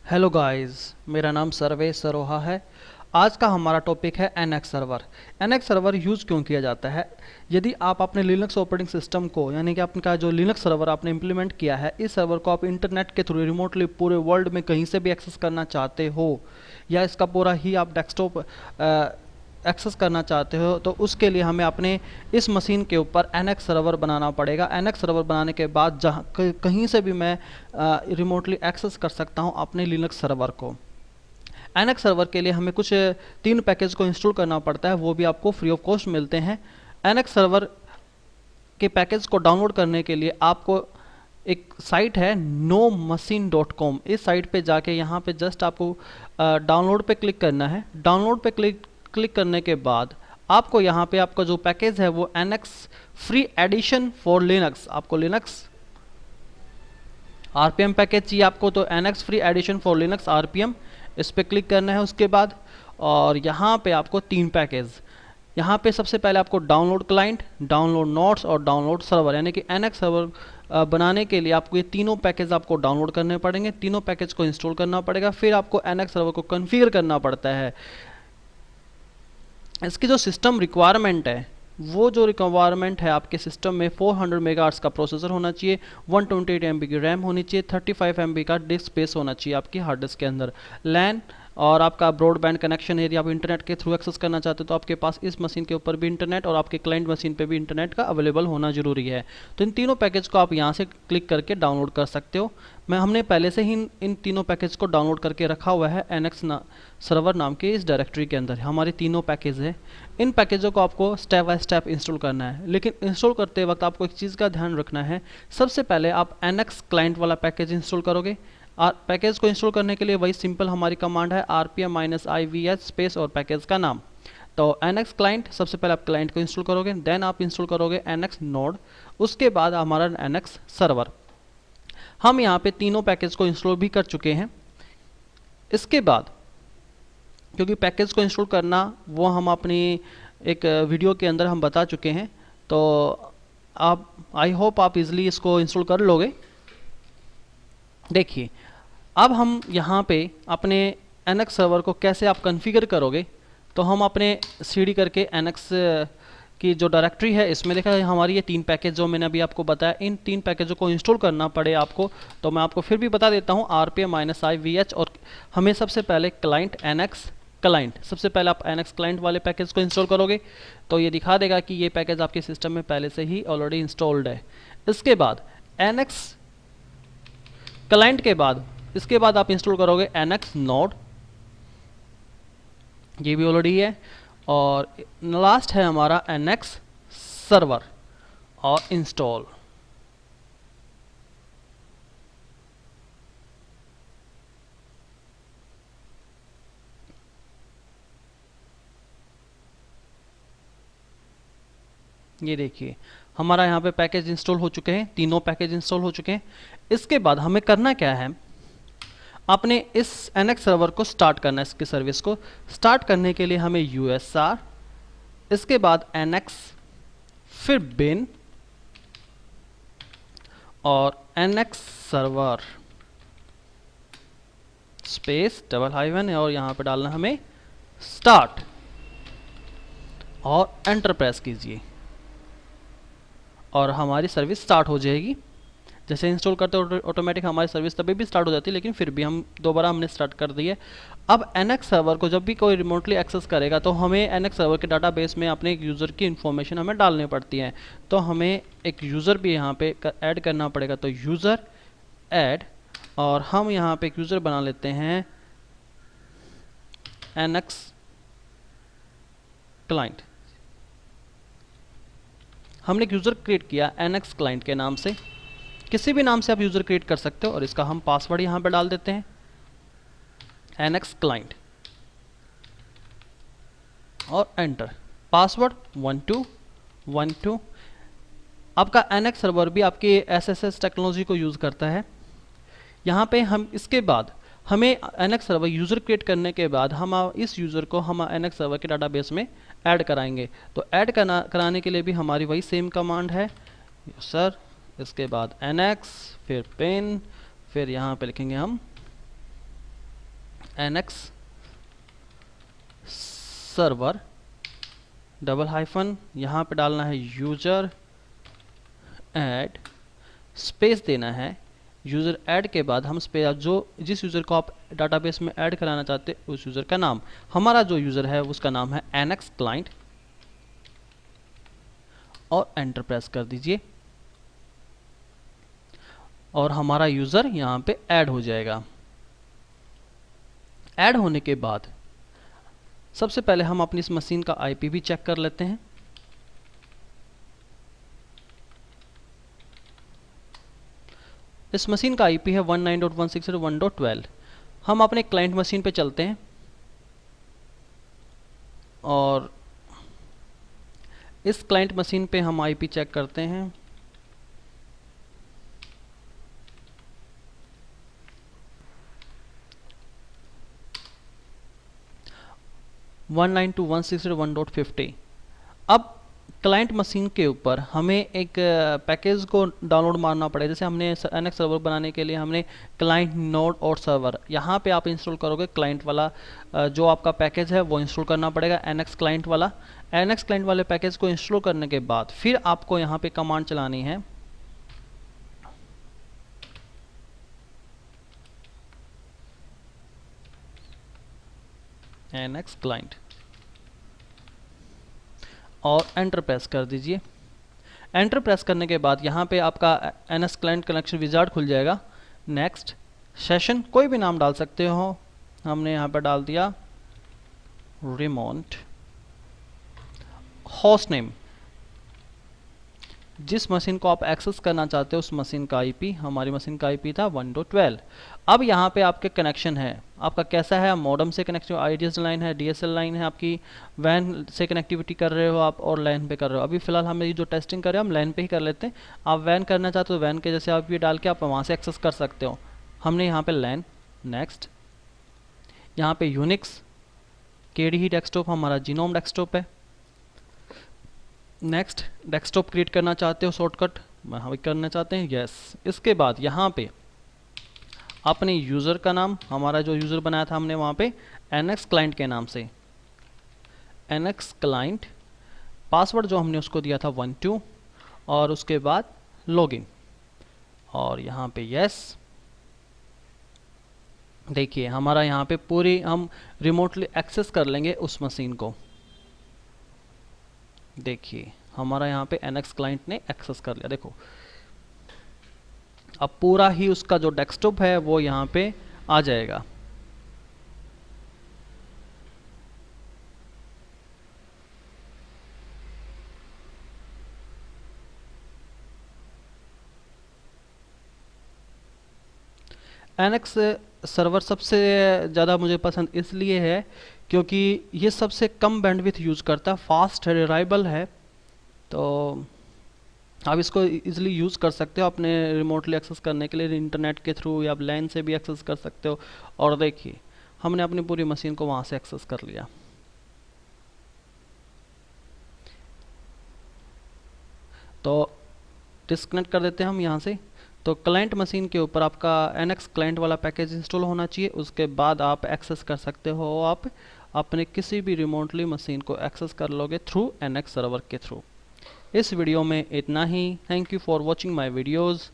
Hello guys, मेरा नाम सर्वेश सरोहा है। आज का हमारा टॉपिक है NX server. NX server use क्यों किया जाता है? यदि आप अपने लिनक्स ऑपरेटिंग सिस्टम को, यानी कि आपका जो लिनक्स सर्वर आपने इंप्लीमेंट किया है, इस सर्वर को आप इंटरनेट के थ्रू रिमोटली पूरे वर्ल्ड में कहीं से भी एक्सेस करना चाहते हो, या इसका पूरा ही आप डेस्कटॉप एक्सेस करना चाहते हो, तो उसके लिए हमें अपने इस मशीन के ऊपर एनएक्स सर्वर बनाना पड़ेगा। एनएक्स सर्वर बनाने के बाद जहाँ कहीं से भी मैं रिमोटली एक्सेस कर सकता हूँ अपने लिनक्स सर्वर को। एनएक्स सर्वर के लिए हमें कुछ 3 पैकेज को इंस्टॉल करना पड़ता है, वो भी आपको फ्री ऑफ कॉस्ट मिलते हैं। एनएक्स सर्वर के पैकेज को डाउनलोड करने के लिए आपको एक साइट है nomachine.com। इस साइट पे जाके यहाँ पे जस्ट आपको डाउनलोड पे क्लिक करना है। डाउनलोड पे क्लिक करने के बाद आपको यहाँ पे आपका जो पैकेज है वो NX free edition for Linux, आपको लिनक्स आरपीएम पैकेज चाहिए आपको, तो NX free edition for Linux RPM, इस पर क्लिक करना है। उसके बाद और यहाँ पे आपको 3 पैकेज, यहाँ पे सबसे पहले आपको डाउनलोड क्लाइंट, डाउनलोड नोट्स और डाउनलोड सर्वर, यानी कि एनएक्स सर्वर बनाने के लिए आपको ये तीनों पैकेज आपको डाउनलोड करने पड़ेंगे। तीनों पैकेज को इंस्टॉल करना पड़ेगा, फिर आपको एनएक्स सर्वर को कॉन्फ़िगर करना पड़ता है। इसकी जो सिस्टम रिक्वायरमेंट है, वो जो रिक्वायरमेंट है आपके सिस्टम में 400 मेगाहर्ट्ज़ का प्रोसेसर होना चाहिए, 128 MB की रैम होनी चाहिए, 35 MB का डिस्क स्पेस होना चाहिए आपकी हार्ड डिस्क के अंदर, लैन और आपका ब्रॉडबैंड कनेक्शन। यदि आप इंटरनेट के थ्रू एक्सेस करना चाहते हो तो आपके पास इस मशीन के ऊपर भी इंटरनेट और आपके क्लाइंट मशीन पे भी इंटरनेट का अवेलेबल होना जरूरी है। तो इन तीनों पैकेज को आप यहाँ से क्लिक करके डाउनलोड कर सकते हो। हमने पहले से ही इन तीनों पैकेज को डाउनलोड करके रखा हुआ है एनएक्स सर्वर नाम के इस डायरेक्टरी के अंदर। हमारे तीनों पैकेज है, इन पैकेजों को आपको स्टेप बाय स्टेप इंस्टॉल करना है। लेकिन इंस्टॉल करते वक्त आपको एक चीज़ का ध्यान रखना है। सबसे पहले आप एनएक्स क्लाइंट वाला पैकेज इंस्टॉल करोगे। पैकेज को इंस्टॉल करने के लिए वही सिंपल हमारी कमांड है rpm-ivh स्पेस और पैकेज का नाम। तो एनएक्स क्लाइंट, सबसे पहले आप क्लाइंट को इंस्टॉल करोगे, देन आप इंस्टॉल करोगे एनएक्स नोड, उसके बाद हमारा एनएक्स सर्वर। हम यहाँ पे तीनों पैकेज को इंस्टॉल भी कर चुके हैं। इसके बाद क्योंकि पैकेज को इंस्टॉल करना वो हम अपनी एक वीडियो के अंदर हम बता चुके हैं, तो आप आई होप आप इजीली इसको इंस्टॉल कर लोगे। देखिए, अब हम यहाँ पे अपने एनएक्स सर्वर को कैसे आप कॉन्फ़िगर करोगे, तो हम अपने सीडी करके एनएक्स की जो डायरेक्टरी है इसमें देखा है हमारी ये 3 पैकेज जो मैंने अभी आपको बताया, इन 3 पैकेजों को इंस्टॉल करना पड़े आपको। तो मैं आपको फिर भी बता देता हूँ rpm-ivh, और हमें सबसे पहले क्लाइंट एनएक्स क्लाइंट, सबसे पहले आप एनएक्स क्लाइंट वाले पैकेज को इंस्टॉल करोगे तो ये दिखा देगा कि ये पैकेज आपके सिस्टम में पहले से ही ऑलरेडी इंस्टॉल्ड है। इसके बाद एनएक्स क्लाइंट के बाद इसके बाद आप इंस्टॉल करोगे एनएक्स नोड, ये भी ऑलरेडी है। और लास्ट है हमारा एनएक्स सर्वर और इंस्टॉल। ये देखिए हमारा यहाँ पे पैकेज इंस्टॉल हो चुके हैं, तीनों पैकेज इंस्टॉल हो चुके हैं। इसके बाद हमें करना क्या है, आपने इस एनएक्स सर्वर को स्टार्ट करना है। इसकी सर्विस को स्टार्ट करने के लिए हमें usr, इसके बाद एनएक्स, फिर बिन और एनएक्स सर्वर स्पेस डबल हाइवन, और यहाँ पे डालना हमें स्टार्ट और एंटर प्रेस कीजिए और हमारी सर्विस स्टार्ट हो जाएगी। जैसे इंस्टॉल करते हो ऑटोमेटिक हमारी सर्विस तभी भी स्टार्ट हो जाती है, लेकिन फिर भी हम दोबारा हमने स्टार्ट कर दी है। अब एनएक्स सर्वर को जब भी कोई रिमोटली एक्सेस करेगा तो हमें एनएक्स सर्वर के डाटाबेस में अपने एक यूज़र की इन्फॉर्मेशन हमें डालनी पड़ती है। तो हमें एक यूज़र भी यहाँ पे ऐड करना पड़ेगा। तो यूज़र ऐड, और हम यहाँ पे एक यूज़र बना लेते हैं एनएक्स क्लाइंट। हमने एक यूज़र क्रिएट किया एनएक्स क्लाइंट के नाम से, किसी भी नाम से आप यूज़र क्रिएट कर सकते हो, और इसका हम पासवर्ड यहाँ पे डाल देते हैं एनएक्स क्लाइंट और एंटर। पासवर्ड 1212। आपका एनएक्स सर्वर भी आपके एसएसएस टेक्नोलॉजी को यूज़ करता है। यहाँ पे हम इसके बाद हमें एनएक्स सर्वर यूज़र क्रिएट करने के बाद हम इस यूज़र को हम एनएक्स सर्वर के डाटाबेस में ऐड कराएंगे। तो ऐड कराने के लिए भी हमारी वही सेम कमांड है सर, इसके बाद एनएक्स, फिर पिन, फिर यहाँ पे लिखेंगे हम NX सर्वर डबल हाइफन, यहाँ पे डालना है यूजर ऐड, स्पेस देना है। यूज़र ऐड के बाद हम स्पेस, जो जिस यूज़र को आप डाटाबेस में ऐड कराना चाहते हैं उस यूज़र का नाम, हमारा जो यूज़र है उसका नाम है NX क्लाइंट, और एंटर प्रेस कर दीजिए और हमारा यूज़र यहाँ पे ऐड हो जाएगा। ऐड होने के बाद सबसे पहले हम अपनी इस मशीन का IP भी चेक कर लेते हैं। इस मशीन का IP है 19.168.1.12। हम अपने क्लाइंट मशीन पे चलते हैं और इस क्लाइंट मशीन पे हम IP चेक करते हैं। वन 192.168.1.50। अब क्लाइंट मशीन के ऊपर हमें एक पैकेज को डाउनलोड मारना पड़ेगा। जैसे हमने NX सर्वर बनाने के लिए हमने क्लाइंट नोड और सर्वर, यहाँ पे आप इंस्टॉल करोगे क्लाइंट वाला जो आपका पैकेज है वो इंस्टॉल करना पड़ेगा, NX क्लाइंट वाला। NX क्लाइंट वाले पैकेज को इंस्टॉल करने के बाद फिर आपको यहाँ पे कमांड चलानी है NX क्लाइंट और एंटर प्रेस कर दीजिए। एंटर प्रेस करने के बाद यहाँ पे आपका NX क्लाइंट कनेक्शन विजार्ड खुल जाएगा। नेक्स्ट सेशन, कोई भी नाम डाल सकते हो, हमने यहाँ पर डाल दिया रिमोट। होस्ट नेम, जिस मशीन को आप एक्सेस करना चाहते हो उस मशीन का IP, हमारी मशीन का IP था 1.12। अब यहाँ पे आपके कनेक्शन है, आपका कैसा है, मॉडम से कनेक्शन, IDS लाइन है, DSL लाइन है, आपकी वैन से कनेक्टिविटी कर रहे हो आप और लैन पे कर रहे हो। अभी फिलहाल हम ये जो टेस्टिंग कर रहे हैं हम लैन पे ही कर लेते हैं। आप वैन करना चाहते हो वैन के जैसे आप ये डाल के आप वहाँ से एक्सेस कर सकते हो। हमने यहाँ पे लैन। नेक्स्ट यहाँ पे यूनिक्स KDE डेस्कटॉप, हमारा जीनोम डेस्कटॉप है। नेक्स्ट डेस्कटॉप क्रिएट करना चाहते हो शॉर्टकट, हम करना चाहते हैं यस। इसके बाद यहाँ पे अपने यूज़र का नाम, हमारा जो यूज़र बनाया था हमने वहाँ पे NX क्लाइंट के नाम से NX क्लाइंट, पासवर्ड जो हमने उसको दिया था 12, और उसके बाद लॉगिन और यहाँ पे यस। देखिए हमारा यहाँ पे पूरी हम रिमोटली एक्सेस कर लेंगे उस मशीन को। देखिए हमारा यहाँ पे NX क्लाइंट ने एक्सेस कर लिया। देखो अब पूरा ही उसका जो डेस्कटॉप है वो यहाँ पे आ जाएगा। NX सर्वर सबसे ज़्यादा मुझे पसंद इसलिए है क्योंकि ये सबसे कम बैंडविड्थ यूज़ करता है, फास्ट है, रिलायबल है। तो आप इसको इजीली यूज़ कर सकते हो अपने रिमोटली एक्सेस करने के लिए, इंटरनेट के थ्रू या लैन से भी एक्सेस कर सकते हो। और देखिए हमने अपनी पूरी मशीन को वहाँ से एक्सेस कर लिया। तो डिस्कनेक्ट कर देते हैं हम यहाँ से। तो क्लाइंट मशीन के ऊपर आपका NX क्लाइंट वाला पैकेज इंस्टॉल होना चाहिए, उसके बाद आप एक्सेस कर सकते हो, आप अपने किसी भी रिमोटली मशीन को एक्सेस कर लोगे थ्रू NX सर्वर के थ्रू। इस वीडियो में इतना ही। Thank you for watching my videos.